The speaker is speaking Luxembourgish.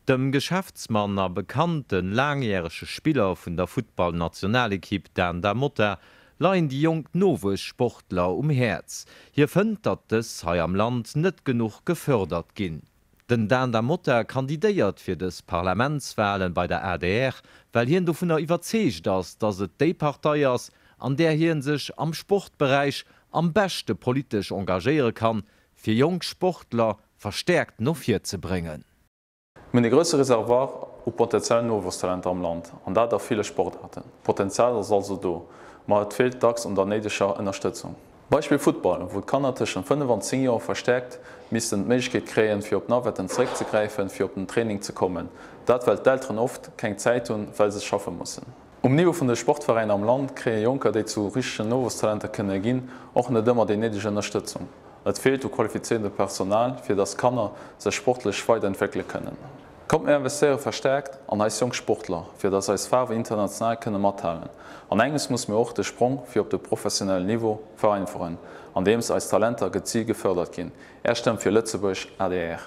Dem Geschäftsmann a bekannten langjährigesche Spieler vun der Football-Nationalekipp Dan Damotta leiien die jung nowe Sportler Herz. Hier fënnt dat es ha am Land net genug gefördert ginn. Den Dan Damotta kandidéiert fir des Parlamentswahlen bei der RDR, weil hien du vun der iwwerzeegt ass, dats et déi Partei ass, an der hien sech am Sportbereich am beste politisch engagéiere kann, fir jung Sportler verstärkt no fir ze bringen. Min de grösse Reservoir o potenziell Nowostalent am Land, an dat der viele Sportarten. Potenzial ass also do, ma et fehlt dacks der nedescher Unterstützung. Beispiel Football, wo Kannerteschen 25 Jahre verstärkt, miss d Meichkeet kreien fir op Nawetten zréck ze greifen, fir op den Training ze kommen. Dat weil d'Eltern oft keng Zeit hun, weil se schaffen mussssen. Niveau vun de Sportvereine am Land kree Junker, déi zu richchen Nowostalenter kënne ginn, och net dëmmer de nedege Unterstützung. Et fehlt o qualifizierende Personal, fir das Kanner se sportlech weiterentwickle können. Kommt investiere verstärkt an als Jungsportler, fir das als Farbe international kënne matteilen. An enges muss mir auch de Sprung fir op de professionelle Niveau vereinfachen, an dem es als Talenter gezielt gefördert gin. Erstem fir Lützeburg ADR.